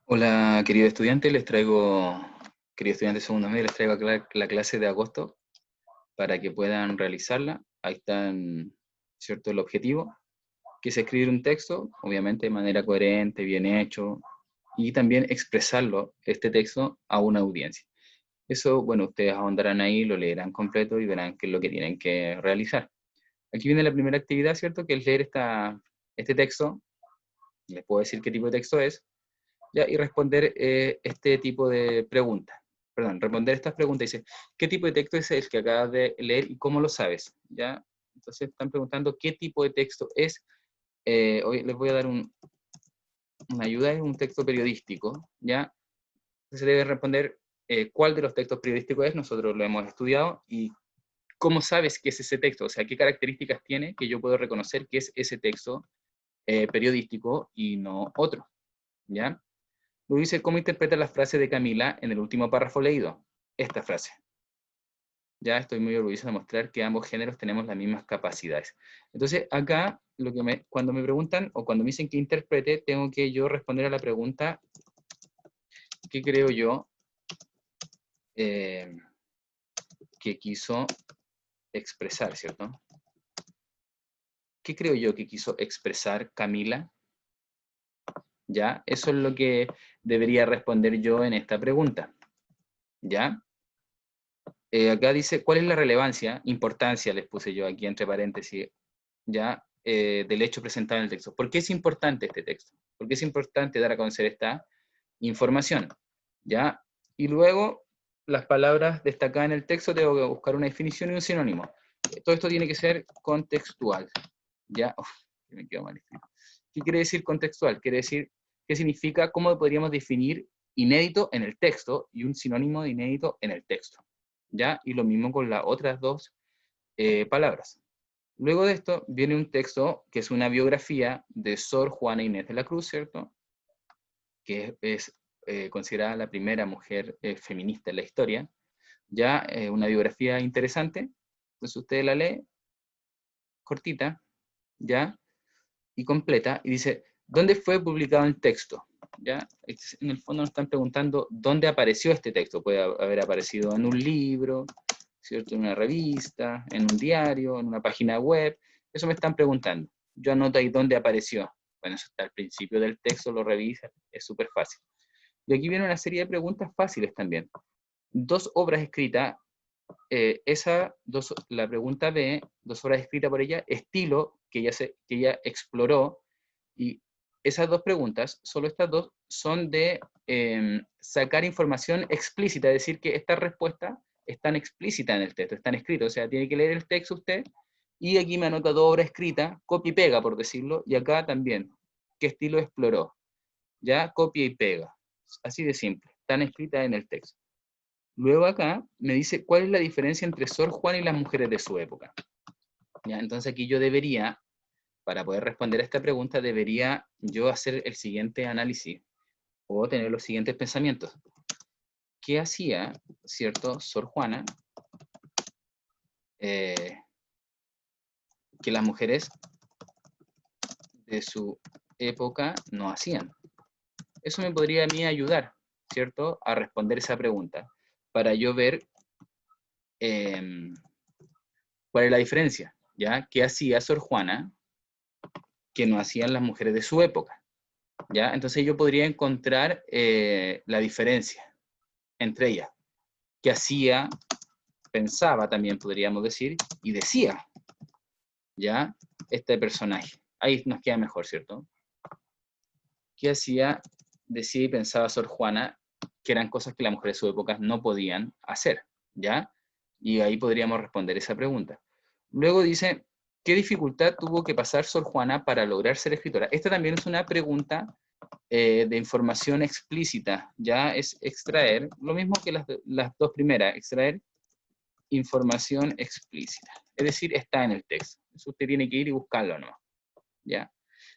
Hola, querido estudiante, querido estudiante de segundo medio, les traigo la clase de agosto para que puedan realizarla. Ahí está, ¿cierto?, el objetivo, que es escribir un texto, obviamente de manera coherente, bien hecho, y también expresarlo, este texto, a una audiencia. Eso, bueno, ustedes ahondarán ahí, lo leerán completo y verán qué es lo que tienen que realizar. Aquí viene la primera actividad, ¿cierto?, que es leer este texto. Les puedo decir qué tipo de texto es, ¿ya? Y responder este tipo de preguntas. Perdón, responder estas preguntas. Dice, ¿qué tipo de texto es el que acabas de leer y cómo lo sabes? ¿Ya? Entonces están preguntando qué tipo de texto es. Hoy les voy a dar una ayuda, es un texto periodístico, ¿ya? Se debe responder cuál de los textos periodísticos es, nosotros lo hemos estudiado, y cómo sabes que es ese texto, o sea, qué características tiene que yo puedo reconocer que es ese texto periodístico y no otro, ¿ya? Luego dice, ¿cómo interpreta la frase de Camila en el último párrafo leído? Esta frase. Ya estoy muy orgulloso de mostrar que ambos géneros tenemos las mismas capacidades. Entonces, acá, cuando me preguntan o cuando me dicen que interprete, tengo que yo responder a la pregunta, ¿qué creo yo eh, que quiso expresar, ¿cierto? ¿Qué creo yo que quiso expresar Camila? ¿Ya? Eso es lo que debería responder yo en esta pregunta. ¿Ya? Acá dice, ¿cuál es la relevancia, importancia, les puse yo aquí entre paréntesis, ya, del hecho presentado en el texto? ¿Por qué es importante este texto? ¿Por qué es importante dar a conocer esta información? ¿Ya? Y luego, las palabras destacadas en el texto, tengo que buscar una definición y un sinónimo. Todo esto tiene que ser contextual, ¿ya? Uf, me quedo mal escrito. ¿Qué quiere decir contextual? Quiere decir, ¿qué significa? ¿Cómo podríamos definir inédito en el texto y un sinónimo de inédito en el texto? ¿Ya? Y lo mismo con las otras dos palabras. Luego de esto viene un texto que es una biografía de Sor Juana Inés de la Cruz, ¿cierto? Que es considerada la primera mujer feminista en la historia. Ya, una biografía interesante. Entonces usted la lee, cortita, ya, y completa, y dice, ¿dónde fue publicado el texto? ¿Ya? En el fondo nos están preguntando dónde apareció este texto. Puede haber aparecido en un libro, ¿cierto? En una revista, en un diario, en una página web. Eso me están preguntando. Yo anoto ahí dónde apareció. Bueno, eso está al principio del texto, lo revisa, es súper fácil. Y aquí viene una serie de preguntas fáciles también. Dos obras escritas, la pregunta B, dos obras escritas por ella, estilo que ella exploró, y esas dos preguntas, solo estas dos, son de sacar información explícita, es decir, que estas respuestas están explícitas en el texto, están escritas, o sea, tiene que leer el texto usted, y aquí me anota dos obras escritas, copia y pega, por decirlo, y acá también, qué estilo exploró, ya, copia y pega, así de simple, están escritas en el texto. Luego acá me dice cuál es la diferencia entre Sor Juana y las mujeres de su época. ¿Ya? Entonces aquí yo debería, para poder responder a esta pregunta, debería yo hacer el siguiente análisis o tener los siguientes pensamientos. ¿Qué hacía, cierto, Sor Juana, que las mujeres de su época no hacían? Eso me podría a mí ayudar, ¿cierto?, a responder esa pregunta, para yo ver cuál es la diferencia, ¿ya? ¿Qué hacía Sor Juana que no hacían las mujeres de su época? ¿Ya? Entonces yo podría encontrar la diferencia entre ellas. ¿Qué hacía? Pensaba también, podríamos decir, y decía, ¿ya? Este personaje. Ahí nos queda mejor, ¿cierto? ¿Qué hacía? Decía y pensaba Sor Juana, que eran cosas que las mujeres de su época no podían hacer, ¿ya? Y ahí podríamos responder esa pregunta. Luego dice, ¿qué dificultad tuvo que pasar Sor Juana para lograr ser escritora? Esta también es una pregunta de información explícita, ya es extraer, lo mismo que las dos primeras, extraer información explícita. Es decir, está en el texto. Eso usted tiene que ir y buscarlo, ¿no? ¿Ya?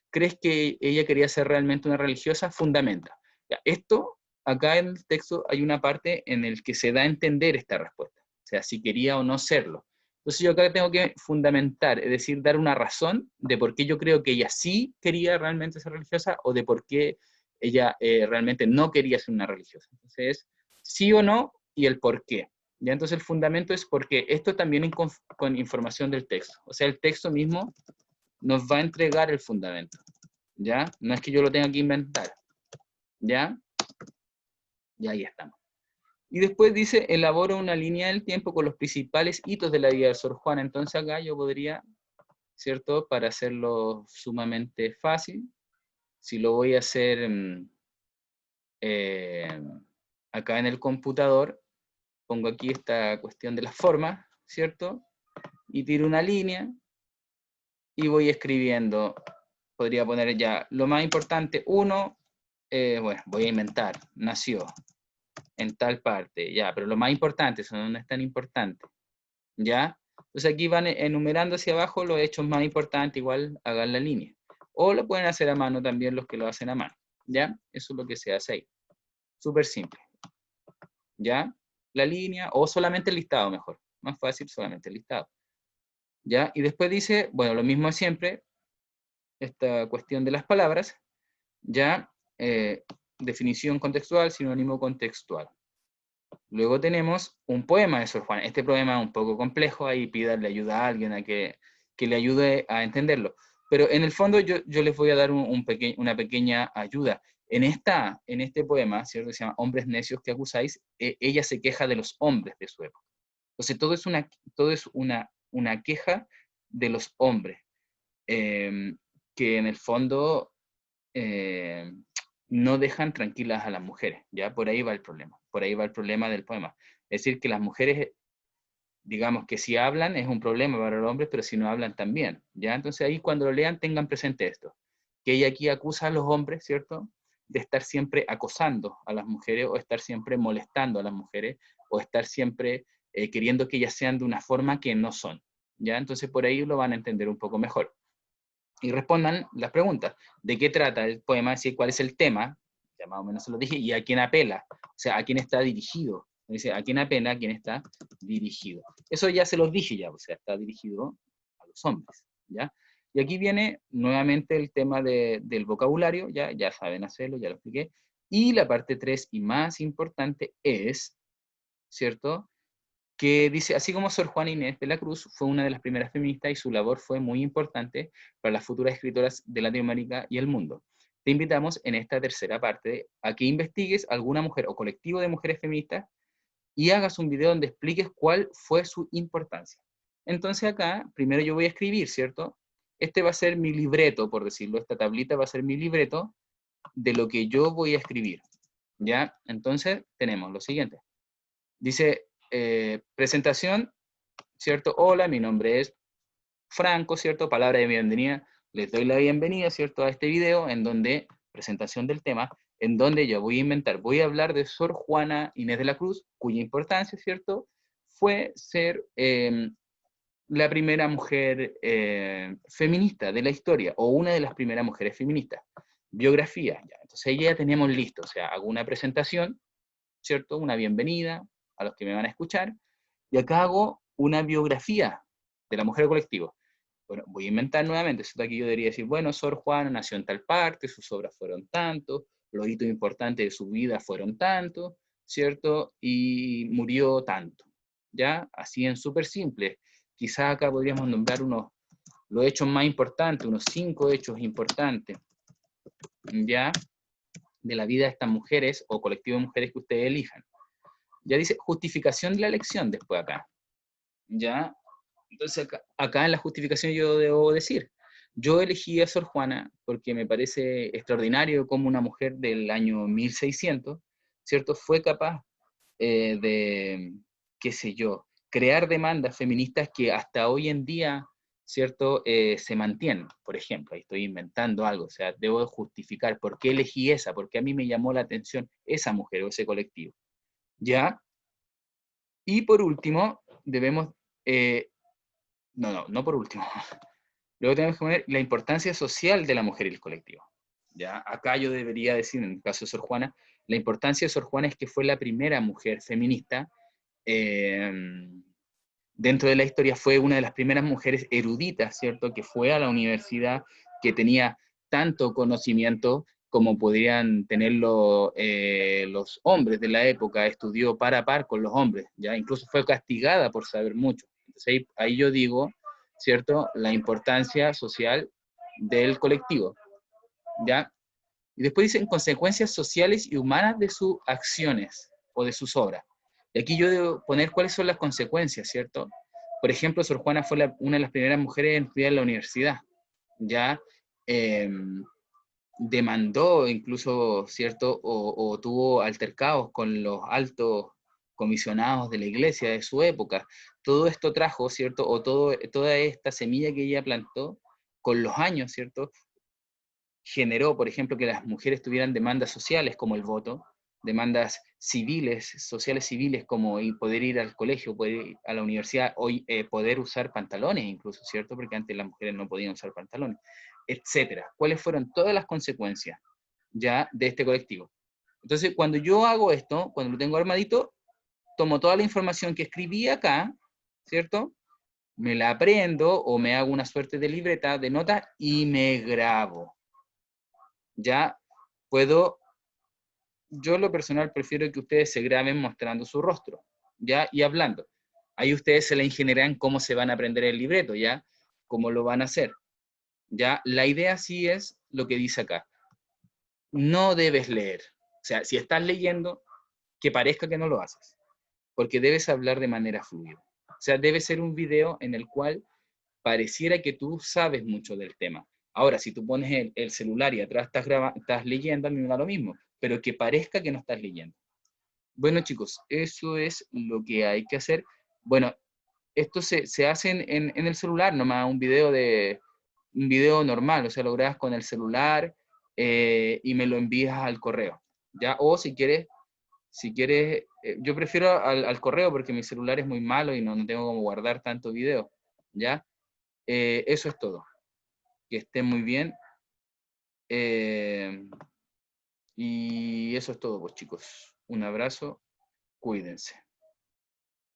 ¿Crees que ella quería ser realmente una religiosa? Fundamenta. ¿Ya? Esto, acá en el texto hay una parte en el que se da a entender esta respuesta. O sea, si quería o no serlo. Entonces yo acá tengo que fundamentar, es decir, dar una razón de por qué yo creo que ella sí quería realmente ser religiosa o de por qué ella realmente no quería ser una religiosa. Entonces, sí o no y el por qué. ¿Ya? Entonces el fundamento es porque esto también con información del texto. O sea, el texto mismo nos va a entregar el fundamento. ¿Ya? No es que yo lo tenga que inventar. ¿Ya? Y ahí estamos. Y después dice, elabora una línea del tiempo con los principales hitos de la vida de Sor Juana. Entonces acá yo podría, ¿cierto? Para hacerlo sumamente fácil, si lo voy a hacer eh, acá en el computador, pongo aquí esta cuestión de las formas, ¿cierto? Y tiro una línea y voy escribiendo, podría poner ya lo más importante, bueno, voy a inventar, nació en tal parte, ya, pero lo más importante, eso no es tan importante, ¿ya? Entonces aquí van enumerando hacia abajo los hechos más importantes, igual hagan la línea. O lo pueden hacer a mano también los que lo hacen a mano, ¿ya? Eso es lo que se hace ahí. Súper simple, ¿ya? La línea, o solamente el listado mejor. Más fácil, solamente el listado. ¿Ya? Y después dice, bueno, lo mismo siempre, esta cuestión de las palabras, ¿ya? Definición contextual, sinónimo contextual. Luego tenemos un poema de Sor Juana. Este poema es un poco complejo, ahí pídale ayuda a alguien a que le ayude a entenderlo. Pero en el fondo yo les voy a dar una pequeña ayuda. En este poema, ¿cierto? Se llama Hombres necios que acusáis, ella se queja de los hombres de su época. Entonces todo es una queja de los hombres, que en el fondo eh, no dejan tranquilas a las mujeres, ¿ya? Por ahí va el problema, por ahí va el problema del poema. Es decir, que las mujeres, digamos que si hablan es un problema para los hombres, pero si no hablan también, ¿ya? Entonces ahí cuando lo lean tengan presente esto, que ella aquí acusa a los hombres, ¿cierto?, de estar siempre acosando a las mujeres o estar siempre molestando a las mujeres o estar siempre queriendo que ellas sean de una forma que no son, ¿ya? Entonces por ahí lo van a entender un poco mejor. Y respondan las preguntas. ¿De qué trata el poema? ¿Sí? ¿Cuál es el tema? Ya más o menos se lo dije. ¿Y a quién apela? O sea, ¿a quién está dirigido? Dice, ¿a quién apela? ¿A quién está dirigido? Eso ya se los dije ya, o sea, está dirigido a los hombres, ¿ya? Y aquí viene nuevamente el tema del vocabulario, ya saben hacerlo, ya lo expliqué. Y la parte 3 y más importante es, ¿cierto?, que dice, así como Sor Juana Inés de la Cruz fue una de las primeras feministas y su labor fue muy importante para las futuras escritoras de Latinoamérica y el mundo. Te invitamos en esta tercera parte a que investigues alguna mujer o colectivo de mujeres feministas y hagas un video donde expliques cuál fue su importancia. Entonces acá, primero yo voy a escribir, ¿cierto? Este va a ser mi libreto, por decirlo, esta tablita va a ser mi libreto de lo que yo voy a escribir, ¿ya? Entonces tenemos lo siguiente. Dice, presentación, ¿cierto? Hola, mi nombre es Franco, ¿cierto? Palabra de bienvenida. Les doy la bienvenida, ¿cierto? A este video en donde, presentación del tema, en donde yo voy a hablar de Sor Juana Inés de la Cruz, cuya importancia, ¿cierto? Fue ser la primera mujer feminista de la historia, o una de las primeras mujeres feministas. Biografía, ya. Entonces ya teníamos listo, o sea, hago una presentación, ¿cierto? Una bienvenida a los que me van a escuchar, y acá hago una biografía de la mujer colectivo. Bueno, voy a inventar nuevamente, ¿cierto? Aquí yo debería decir, bueno, Sor Juana nació en tal parte, sus obras fueron tantos, los hitos importantes de su vida fueron tantos, ¿cierto? Y murió tanto, ¿ya? Así en súper simple. Quizás acá podríamos nombrar los hechos más importantes, unos 5 hechos importantes, ¿ya? De la vida de estas mujeres o colectivo de mujeres que ustedes elijan. Ya dice justificación de la elección después acá, ¿ya? Entonces acá en la justificación yo debo decir, yo elegí a Sor Juana porque me parece extraordinario como una mujer del año 1600, ¿cierto? Fue capaz de, qué sé yo, crear demandas feministas que hasta hoy en día, ¿cierto? Se mantienen. Por ejemplo, ahí estoy inventando algo, o sea, debo justificar por qué elegí esa, porque a mí me llamó la atención esa mujer o ese colectivo, ¿ya? Y por último, debemos, no por último, luego tenemos que poner la importancia social de la mujer y el colectivo. ¿Ya? Acá yo debería decir, en el caso de Sor Juana, la importancia de Sor Juana es que fue la primera mujer feminista eh, dentro de la historia, fue una de las primeras mujeres eruditas, ¿cierto? Que fue a la universidad, que tenía tanto conocimiento, como podrían tenerlo los hombres de la época, estudió par a par con los hombres, ¿ya? Incluso fue castigada por saber mucho. Entonces ahí yo digo, ¿cierto?, la importancia social del colectivo, ¿ya? Y después dicen consecuencias sociales y humanas de sus acciones o de sus obras. Y aquí yo debo poner cuáles son las consecuencias, ¿cierto? Por ejemplo, Sor Juana fue una de las primeras mujeres en estudiar en la universidad, ¿ya? Demandó incluso, ¿cierto? O tuvo altercados con los altos comisionados de la iglesia de su época. Todo esto trajo, ¿cierto? Toda esta semilla que ella plantó con los años, ¿cierto? Generó, por ejemplo, que las mujeres tuvieran demandas sociales como el voto, demandas civiles, sociales civiles como poder ir al colegio, poder ir a la universidad, hoy poder usar pantalones incluso, ¿cierto? Porque antes las mujeres no podían usar pantalones, etcétera. ¿Cuáles fueron todas las consecuencias ya de este colectivo? Entonces, cuando yo hago esto, cuando lo tengo armadito, tomo toda la información que escribí acá, ¿cierto? Me la aprendo o me hago una suerte de libreta, de notas y me grabo. Ya puedo, yo en lo personal prefiero que ustedes se graben mostrando su rostro, ¿ya? Y hablando. Ahí ustedes se la ingeniarán cómo se van a aprender el libreto, ¿ya? Cómo lo van a hacer, ¿ya? La idea sí es lo que dice acá. No debes leer. O sea, si estás leyendo, que parezca que no lo haces, porque debes hablar de manera fluida. O sea, debe ser un video en el cual pareciera que tú sabes mucho del tema. Ahora, si tú pones el celular y atrás estás leyendo, a mí me da lo mismo, pero que parezca que no estás leyendo. Bueno, chicos, eso es lo que hay que hacer. Bueno, esto se hace en el celular, nomás un video normal, o sea, lo grabas con el celular y me lo envías al correo, ¿ya? O si quieres, yo prefiero al correo porque mi celular es muy malo y no tengo como guardar tanto video, ¿ya? Eso es todo. Que estén muy bien. Eh, y eso es todo, pues chicos. Un abrazo, cuídense.